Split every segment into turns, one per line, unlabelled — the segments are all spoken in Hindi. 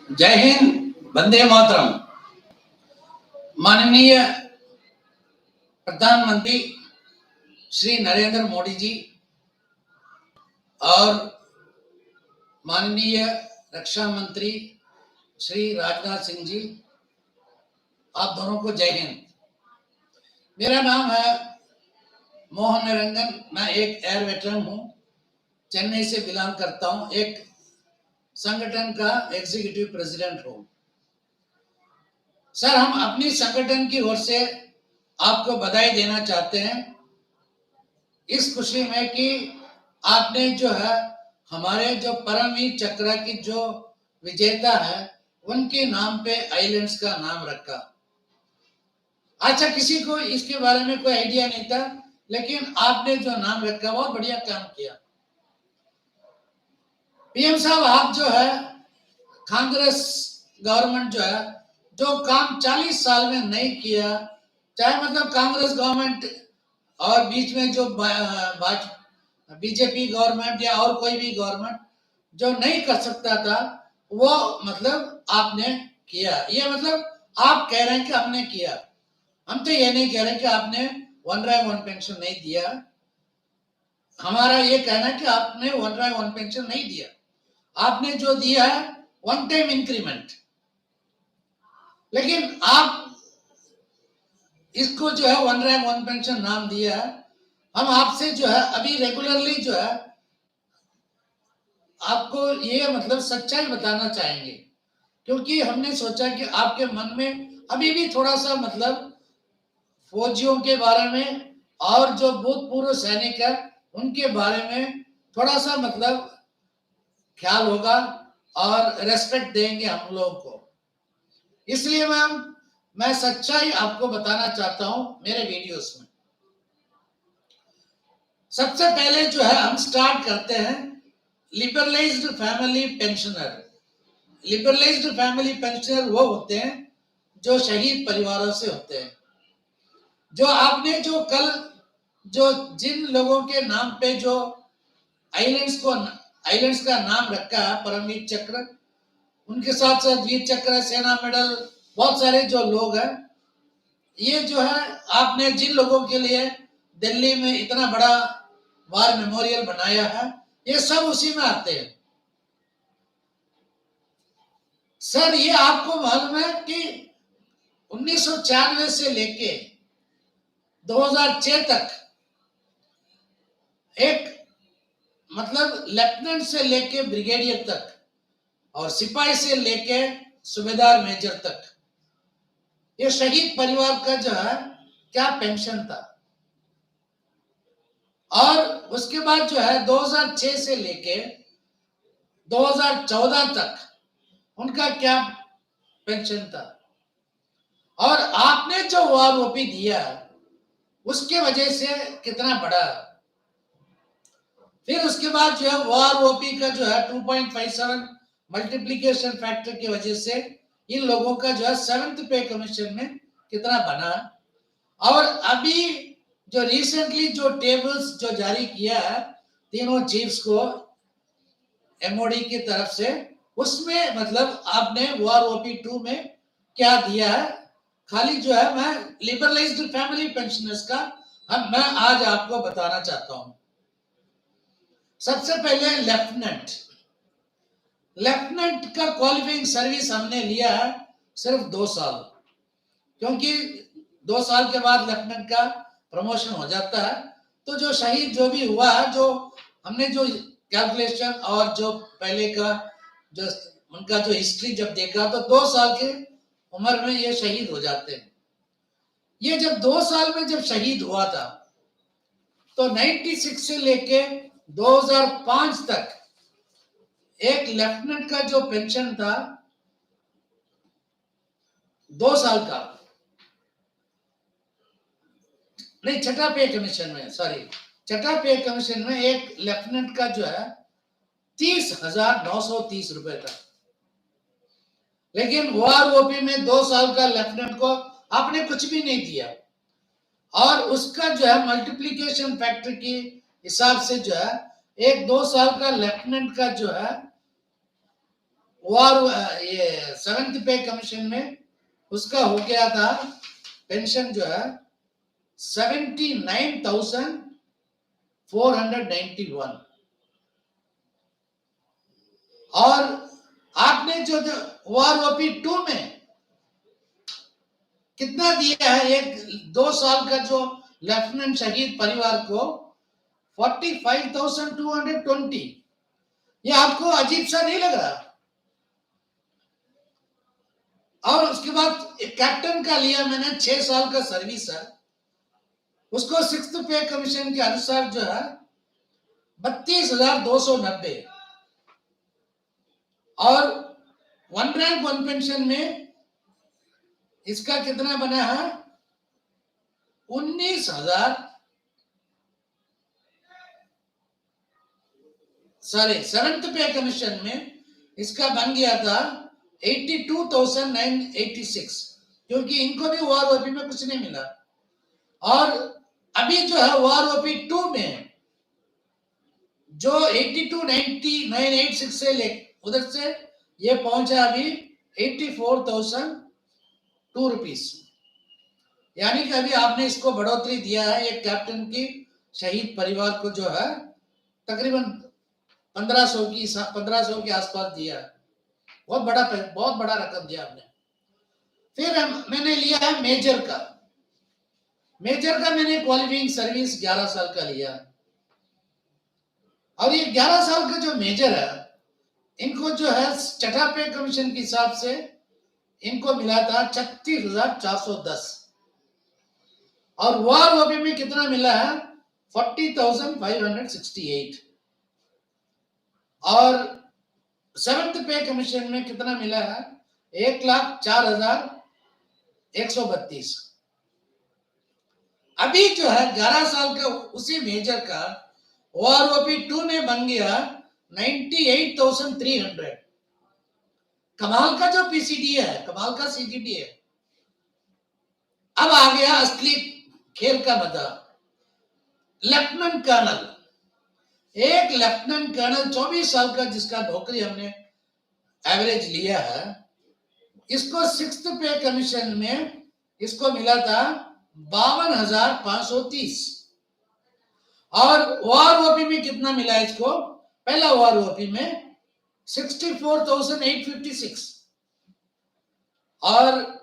जय हिंद, वंदे मातरम। माननीय प्रधानमंत्री श्री नरेंद्र मोदी जी और माननीय रक्षा मंत्री श्री राजनाथ सिंह जी, आप दोनों को जय हिंद। मेरा नाम है मोहन निरंजन। मैं एक एयर वेटरन हूँ, चेन्नई से बिलोंग करता हूँ। एक संगठन का एग्जीक्यूटिव प्रेसिडेंट हूँ। सर, हम अपनी संगठन की ओर से आपको बधाई देना चाहते हैं इस खुशी में कि आपने जो है हमारे जो परमवीर चक्र की जो विजेता है उनके नाम पे आइलैंड्स का नाम रखा। अच्छा, किसी को इसके बारे में कोई आइडिया नहीं था, लेकिन आपने जो नाम रखा बहुत बढ़िया काम किया। पीएम साहब, आप जो है कांग्रेस गवर्नमेंट जो है जो काम 40 साल में नहीं किया, चाहे मतलब कांग्रेस गवर्नमेंट और बीच में जो बीजेपी गवर्नमेंट या और कोई भी गवर्नमेंट जो नहीं कर सकता था, वो मतलब आपने किया। ये मतलब आप कह रहे हैं कि हमने किया। हम तो ये नहीं कह रहे कि आपने वन रैंक वन पेंशन नहीं दिया। हमारा ये कहना है कि आपने वन रैंक वन पेंशन नहीं दिया। आपने जो दिया है वन टाइम इंक्रीमेंट, लेकिन आप इसको जो है वन रैंक वन पेंशन नाम दिया है। हम आपसे जो है अभी रेगुलरली जो है आपको ये मतलब सच्चाई बताना चाहेंगे, क्योंकि हमने सोचा कि आपके मन में अभी भी थोड़ा सा मतलब फौजियों के बारे में और जो भूतपूर्व सैनिक है उनके बारे में थोड़ा सा मतलब ख्याल होगा और रेस्पेक्ट देंगे हम लोग को। इसलिए मैं सच्चाई आपको बताना चाहता हूं मेरे वीडियोस में। सबसे पहले जो है हम स्टार्ट करते हैं liberalised family pensioner. Liberalised family pensioner वो होते हैं जो शहीद परिवारों से होते हैं। जो आपने जो कल जो जिन लोगों के नाम पे जो आइलैंड्स का नाम रखा है परमवीर चक्र, उनके साथ साथ वीर चक्र, सेना मेडल, बहुत सारे जो लोग हैं, ये जो है आपने जिन लोगों के लिए दिल्ली में इतना बड़ा वार मेमोरियल बनाया है, ये सब उसी में आते हैं। सर, ये आपको मालूम है कि 1996 से लेके 2006 तक एक मतलब लेफ्टिनेंट से लेके ब्रिगेडियर तक और सिपाही से लेके सूबेदार मेजर तक ये शहीद परिवार का जो है क्या पेंशन था। और उसके बाद जो है 2006 से लेके 2014 तक उनका क्या पेंशन था। और आपने जो वार ओपी दिया उसके वजह से कितना बड़ा। फिर उसके बाद जो है वार ओपी का जो है 2.57 मल्टीप्लिकेशन फैक्टर की वजह से इन लोगों का जो है 7th पे कमीशन में कितना बना। और अभी जो रिसेंटली जो टेबल्स जो जारी किया है तीनों चीफ्स को एमओडी की तरफ से, उसमें मतलब आपने वार ओपी 2 में क्या दिया है। खाली जो है मैं लिबरलाइज्ड फैमिली पेंशनर्स का मैं आज आपको बताना चाहता हूं। सबसे पहले लेफ्टिनेंट का क्वालिफाइंग सर्विस हमने लिया है सिर्फ 2 साल, क्योंकि 2 साल के बाद लेफ्टिनेंट का प्रमोशन हो जाता है। तो जो शहीद जो भी हुआ है, जो हमने जो कैलकुलेशन और जो पहले का जो उनका जो हिस्ट्री जब देखा तो 2 साल की उम्र में ये शहीद हो जाते हैं। ये जब 2 साल में जब शहीद हुआ था तो 96 से लेके 2005 तक एक लेफ्टिनेंट का जो पेंशन था 2 साल का, नहीं छठा पे कमीशन में, सॉरी छठा पे कमीशन में एक लेफ्टिनेंट का जो है 30,930 रुपए था। लेकिन वार ओपी में 2 साल का लेफ्टिनेंट को आपने कुछ भी नहीं दिया। और उसका जो है मल्टीप्लिकेशन फैक्टर के हिसाब से जो है एक 2 साल का लेफ्टिनेंट का जो है और ये 7th पे कमीशन में उसका हो गया था पेंशन जो है 79,491। और आपने जो OROP 2 में कितना दिया है, एक 2 साल का जो लेफ्टिनेंट शहीद परिवार को 45,220। ये आपको अजीब सा नहीं लग रहा? और उसके बाद कैप्टन का लिया मैंने 6 साल का सर्विस है, उसको 6th पे कमीशन के अनुसार जो है 32,290। और 1 रैंक 1 पेंशन में इसका कितना बना है 19,000, सॉरी 7th पे कमीशन में इसका बन गया था 82,986, क्योंकि इनको भी OROP में कुछ नहीं मिला। और अभी जो है OROP 2 में जो 82,986 से ले उधर से ये पहुंचा अभी 84,002 रुपीस, यानी कि अभी आपने इसको बढ़ोतरी दिया है एक कैप्टन की शहीद परिवार को जो है तकरीबन 1500 के आसपास दिया। बहुत बड़ा रकम दिया आपने। फिर मैंने लिया है मेजर का मैंने क्वालिफाइंग सर्विस 11 साल का लिया। और ये 11 साल का जो मेजर है इनको जो है छठा पे कमीशन के हिसाब से इनको मिला था 36,410। और OROP में कितना मिला है 40,568। और 7th पे कमीशन में कितना मिला है 1,04,132। अभी जो है 11 साल का उसी मेजर का OROP 2 में बन गया 98,300। कमाल का जो PCD है, कमाल का CGD है। अब आ गया असली खेल का मजा, लेफ्टिनेंट कर्नल। एक लेफ्टिनेंट कर्नल 24 साल का जिसका नौकरी हमने एवरेज लिया है, इसको 6th पे कमीशन में इसको मिला था 52,530। और OROP में कितना मिला इसको, पहला OROP में 64,856। और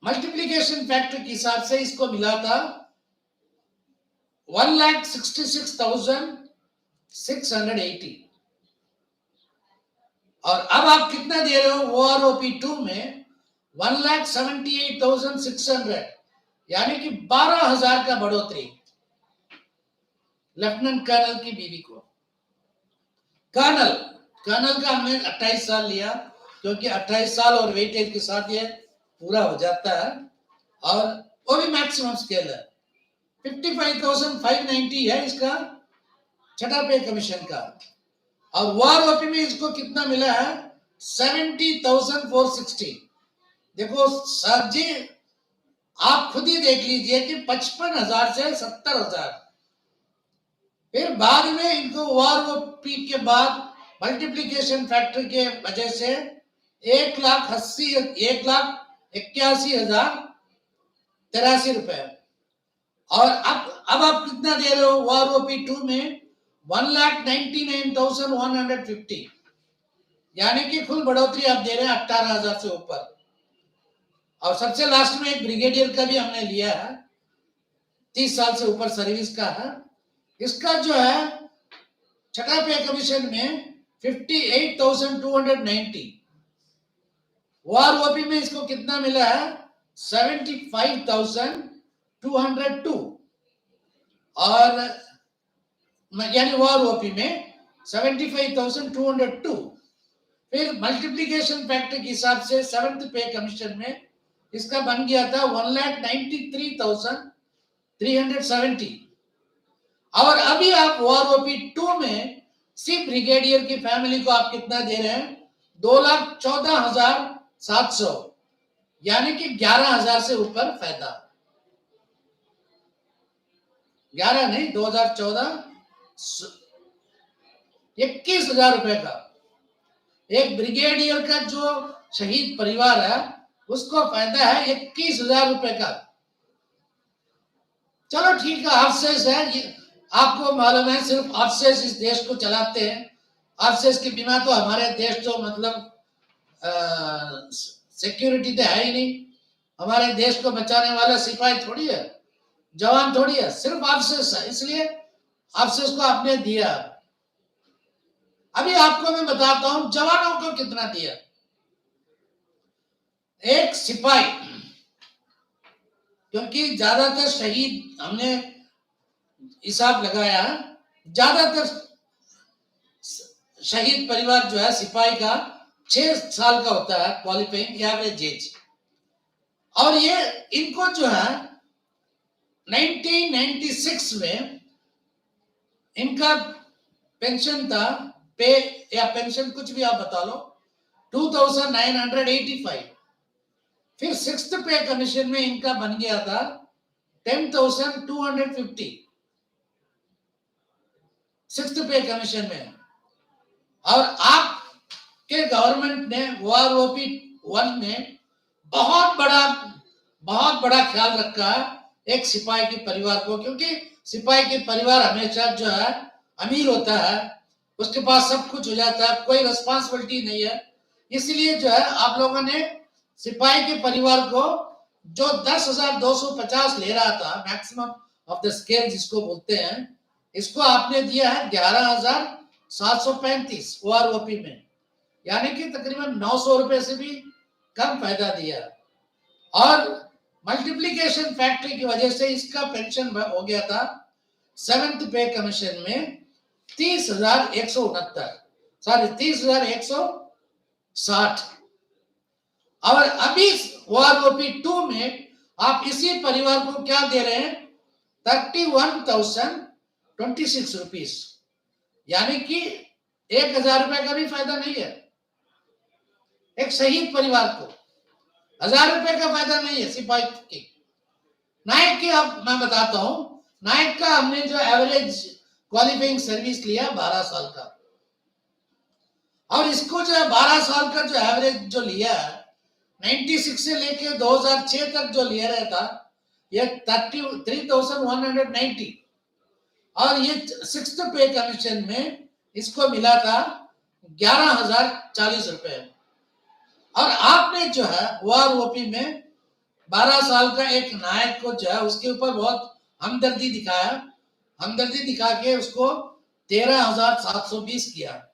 मल्टीप्लिकेशन फैक्टर के हिसाब से इसको मिला था 1,66,680। और अब आप कितना दे रहे हो OROP 2 में 1,78,600, यानी कि 12,000 का बढ़ोतरी लेफ्टिनेंट कर्नल की बीवी को। कर्नल का हमने 28 साल लिया, क्योंकि 28 साल और वेटेज के साथ ये पूरा हो जाता है। और वो भी मैक्सिमम स्केल है, 55,590 है इसका छठा पे कमीशन का। और OROP में इसको कितना मिला है 70,460। देखो सर जी, आप खुद ही देख लीजिए कि 55,000 से 70,000। फिर बाद में इनको OROP के बाद मल्टीप्लिकेशन फैक्टर के वजह से 1,81,083 रुपए। और अब आप कितना दे रहे हो OROP 2 में 1,99,150, यानी कि कुल बढ़ोतरी आप दे रहे हैं 18,000 से ऊपर। और सबसे लास्ट में एक ब्रिगेडियर का भी हमने लिया है, 30 साल से ऊपर सर्विस का है। इसका जो है छठा पे कमीशन में 58,290। OROP में इसको कितना मिला है 75,202। और यानी OROP में 75,202। फिर मल्टीप्लिकेशन फैक्टर के हिसाब से 7th पे कमीशन में इसका बन गया था 1,93,370। और अभी आप OROP 2 में सिर्फ ब्रिगेडियर की फैमिली को आप कितना दे रहे हैं 2,14,700, यानी कि 11,000 से ऊपर फायदा। 11 नहीं, 2014 21,000 रुपए का। एक ब्रिगेडियर का जो शहीद परिवार है उसको फायदा है 21,000 रुपए का। चलो ठीक है, ऑफसेस है, ये आपको मालूम है, सिर्फ ऑफसेस इस देश को चलाते हैं। ऑफसेस के बिना तो हमारे देश तो मतलब सिक्योरिटी तो है ही नहीं। हमारे देश को बचाने वाला सिपाही थोड़ी है, जवान थोड़ी है, सिर्फ ऑफसेस है, इसलिए ऑफसेस को आपने दिया। अभी आपको मैं बताता हूं जवानों को कितना दिया। एक सिपाही, क्योंकि ज्यादातर शहीद हमने हिसाब लगाया, ज्यादातर शहीद परिवार जो है सिपाही का 6 साल का होता है क्वालिफाइंग एवरेज एज। और ये इनको जो है 1996 में इनका पेंशन था, पे या पेंशन कुछ भी आप बता लो, 2985। फिर 6th पे कमीशन में इनका बन गया था 10,250 6th पे कमीशन में। और आपके गवर्नमेंट ने OROP 1 में बहुत बड़ा ख्याल रखा एक सिपाही के परिवार को, क्योंकि सिपाही के परिवार हमेशा जो है अमीर होता है, उसके पास सब कुछ हो जाता है, कोई रिस्पांसिबिलिटी नहीं है। इसलिए जो है आप लोगों ने सिपाही के परिवार को जो 10,250 ले रहा था मैक्सिमम ऑफ द स्केल जिसको बोलते हैं, इसको आपने दिया है 11,735 OROP में, यानी कि तकरीबन 900 रुपए से भी कम फायदा दिया। और मल्टीप्लिकेशन फैक्टर की वजह से इसका पेंशन हो गया था 7th पे कमीशन में 30,169, सॉरी 30,160। और अभी OROP 2 में आप इसी परिवार को क्या दे रहे हैं, 31,026 रुपीस, यानी कि 1,000 रुपए का भी फायदा नहीं है। एक शहीद परिवार को 1,000 रुपए का फायदा नहीं है सिपाही की। नायक की अब मैं बताता हूं, नायक का हमने जो एवरेज क्वालिफाइंग सर्विस लिया 12 साल का, और इसको जो है 12 साल का जो एवरेज जो लिया 96 से लेके 2006 तक जो लिया रहा था ये 33,190। और ये 6th पे कमीशन में इसको मिला था 11,040 रुपए। और आपने जो है OROP में 12 साल का एक नायक को जो है उसके ऊपर बहुत हमदर्दी दिखाया, हमदर्दी दिखा के उसको 13,720 किया,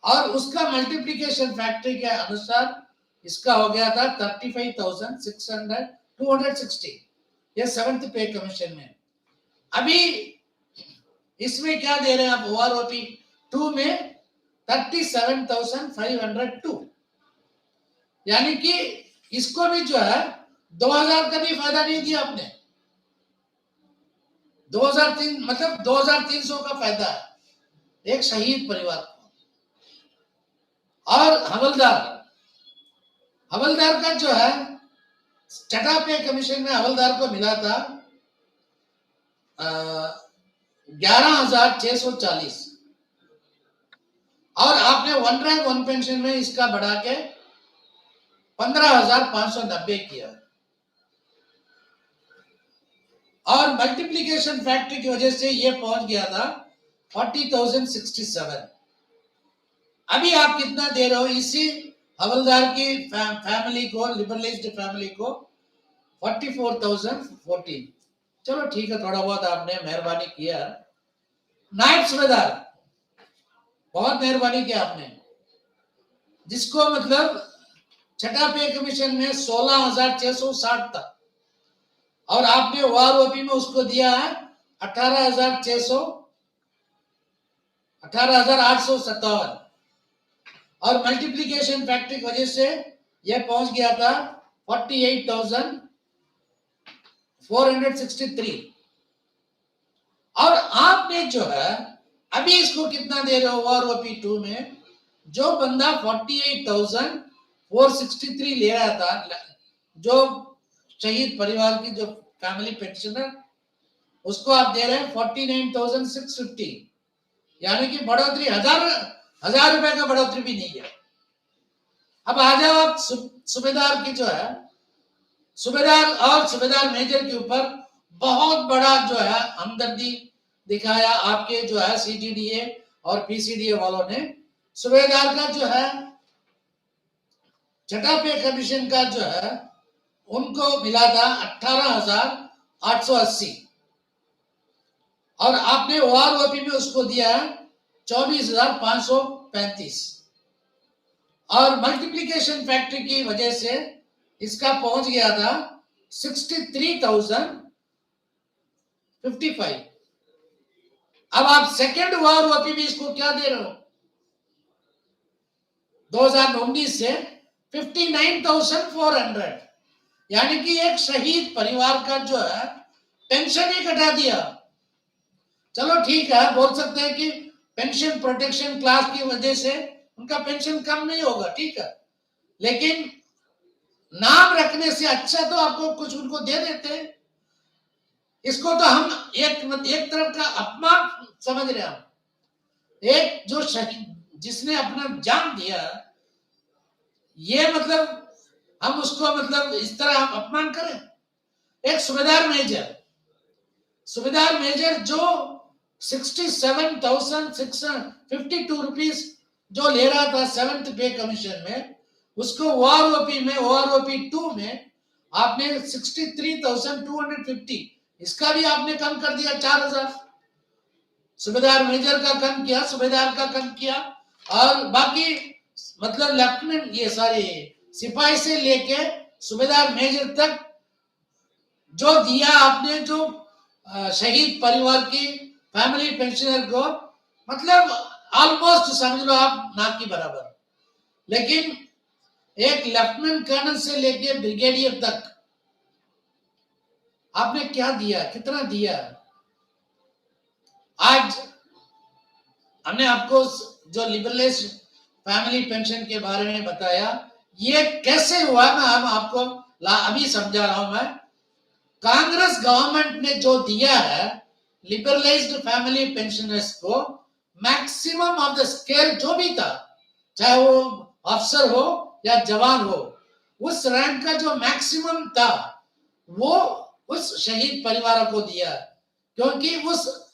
और उसका मल्टीप्लिकेशन फैक्टर के अनुसार इसका हो गया था 35,260। ये 7th पे कमीशन में। अभी इसमें क्या दे रहे हैं आप OROP 2 में 37,502, यानी कि इसको भी जो है 2,000 का भी फायदा नहीं दिया आपने। 2,003 मतलब 2,300 का फायदा है एक शहीद परिवार को। और हवलदार का जो है छठा पे कमीशन में हवलदार को मिला था 11,640, और आपने 1 रैंक 1 पेंशन में इसका बढ़ा के 15,590 किया। और मल्टीप्लिकेशन फैक्टर की वजह से ये पहुंच गया था 40,067। अभी आप कितना दे रहे हो इसी हवलदार की फैमिली को, लिबरलाइज्ड फैमिली को 44,014। चलो ठीक है, थोड़ा बहुत आपने मेहरबानी किया। नायब सूबेदार बहुत मेहरबानी किया आपने, जिसको मतलब छठा पे कमीशन में 16,660 था, और आपने OROP में उसको दिया है 18,857। और मल्टीप्लिकेशन फैक्टर की वजह से यह पहुंच गया था 48,463। और आपने जो है अभी इसको कितना दे रहे हो OROP 2 में, जो बंदा 48,463 ले रहा था, जो शहीद परिवार की जो फैमिली पेंशनर, उसको आप दे रहे हैं 49,650, यानी कि बढ़ोतरी 1,000 रुपए का बढ़ोतरी भी नहीं है। अब आ जाओ आप सूबेदार की जो है, सूबेदार और सूबेदार मेजर के ऊपर बहुत बड़ा जो है हमदर्दी दिखाया आपके जो है सीजीडीए और पीसीडीए वालों ने। सूबेदार का जो है छठा पे कमीशन का जो है उनको मिला था 18,880 और आपने ओआरओपी में उसको दिया 24,535 और मल्टीप्लिकेशन फैक्टर की वजह से इसका पहुंच गया था 63,055। अब आप सेकेंड ओआरओपी में इसको क्या दे रहे हो 2019 से 59,400, यानी कि एक शहीद परिवार का जो है पेंशन ही कटा दिया। चलो ठीक है, बोल सकते हैं कि पेंशन प्रोटेक्शन क्लास की वजह से उनका पेंशन कम नहीं होगा, ठीक है, लेकिन नाम रखने से अच्छा तो आपको कुछ उनको दे देते हैं। इसको तो हम एक तरफ का अपमान समझ रहे हैं। एक जो शहीद जिसने अपना जान दिया, ये मतलब हम उसको मतलब इस तरह हम अपमान करें। एक सूबेदार मेजर जो 67,652 रुपीज जो ले रहा था 7th पे कमीशन में, उसको ओआरओपी में ओआरओपी 2 में आपने 63,250, इसका भी आपने कम कर दिया 4,000। सूबेदार मेजर का कम किया, सूबेदार का कम किया, और बाकी मतलब लेफ्टिनेंट ये सारे सिपाही से लेके सूबेदार मेजर तक जो दिया आपने, जो शहीद परिवार की फैमिली पेंशनर को, मतलब ऑलमोस्ट समझ लो आप ना की बराबर। लेकिन एक लेफ्टिनेंट कर्नल से लेके ब्रिगेडियर तक आपने क्या दिया, कितना दिया? आज हमने आपको जो लिबरलाइज्ड फैमिली पेंशन के बारे में बताया, ये कैसे हुआ मैं आपको अभी समझा रहा हूं। मैं कांग्रेस गवर्नमेंट ने जो दिया है लिबरलाइज्ड फैमिली पेंशनर्स को, मैक्सिमम ऑफ द स्केल जो भी था, चाहे वो अफसर हो या जवान हो, उस रैंक का जो मैक्सिमम था वो उस शहीद परिवारों को दिया, क्योंकि उस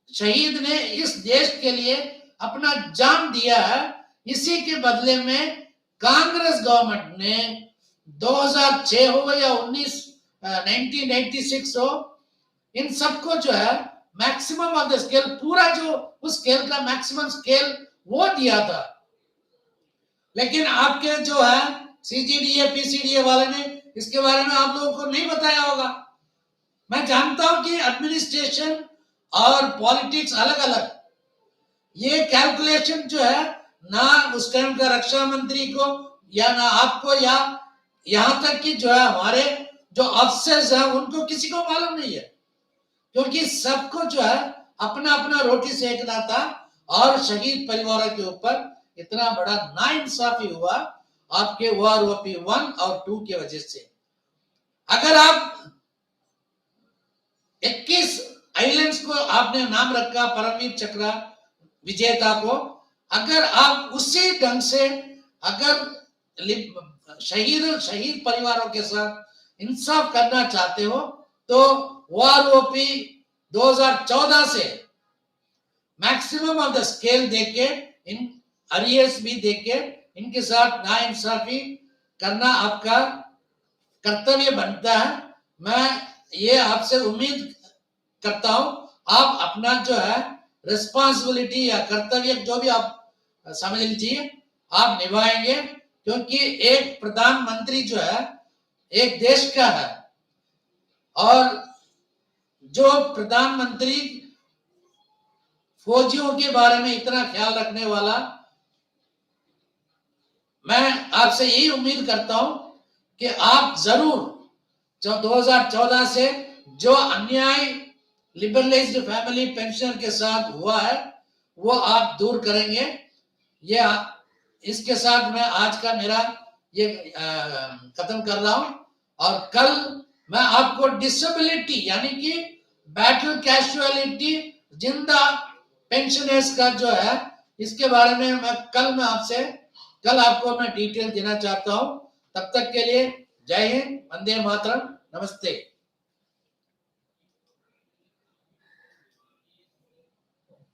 शहीद ने इस देश के लिए अपना जान दिया है। इसी के बदले में कांग्रेस गवर्नमेंट ने 2006 हो या 1986 हो, इन सबको जो है मैक्सिमम ऑफ द स्केल, पूरा जो उस स्केल का मैक्सिमम स्केल वो दिया था। लेकिन आपके जो है सीजीडीए पीसीडीए वाले ने इसके बारे में आप लोगों को नहीं बताया होगा। मैं जानता हूं कि एडमिनिस्ट्रेशन और पॉलिटिक्स अलग अलग, ये कैलकुलेशन जो है ना उस टाइम का रक्षा मंत्री को या ना आपको, या यहां तक कि जो है हमारे जो अफसर्स हैं उनको किसी को मालूम नहीं है, क्योंकि सबको जो है अपना अपना रोटी सेकना था। और शहीद परिवारों के ऊपर इतना बड़ा नाइंसाफी हुआ आपके ओआरओपी 1 और 2 की वजह से। अगर आप 21 आइलैंड्स को आपने नाम रखा परमवीर चक्र विजेता को, अगर आप उसी ढंग से अगर शहीद परिवारों के साथ इंसाफ करना चाहते हो, तो ओआरओपी 2014 से मैक्सिमम ऑफ द स्केल देके, इन अरियर्स भी देके इनके साथ नाइंसाफी करना आपका कर्तव्य बनता है। मैं ये आपसे उम्मीद करता हूं आप अपना जो है रिस्पांसिबिलिटी या कर्तव्य जो भी आप समझ लीजिए आप निभाएंगे, क्योंकि एक प्रधानमंत्री जो है एक देश का है, और जो प्रधानमंत्री फौजियों के बारे में इतना ख्याल रखने वाला, मैं आपसे यही उम्मीद करता हूं कि आप जरूर जो 2014 से जो अन्याय लिबरलाइज्ड फैमिली पेंशनर के साथ हुआ है वो आप दूर करेंगे। ये इसके साथ मैं आज का मेरा ये खत्म कर रहा हूं, और कल मैं आपको डिसेबिलिटी यानी कि बैटल कैजुअलिटी जिंदा पेंशनर्स का जो है इसके बारे में मैं कल मैं आपसे कल आपको मैं डिटेल देना चाहता हूं। तब तक के लिए जय हिंद, वंदे मातरम, नमस्ते।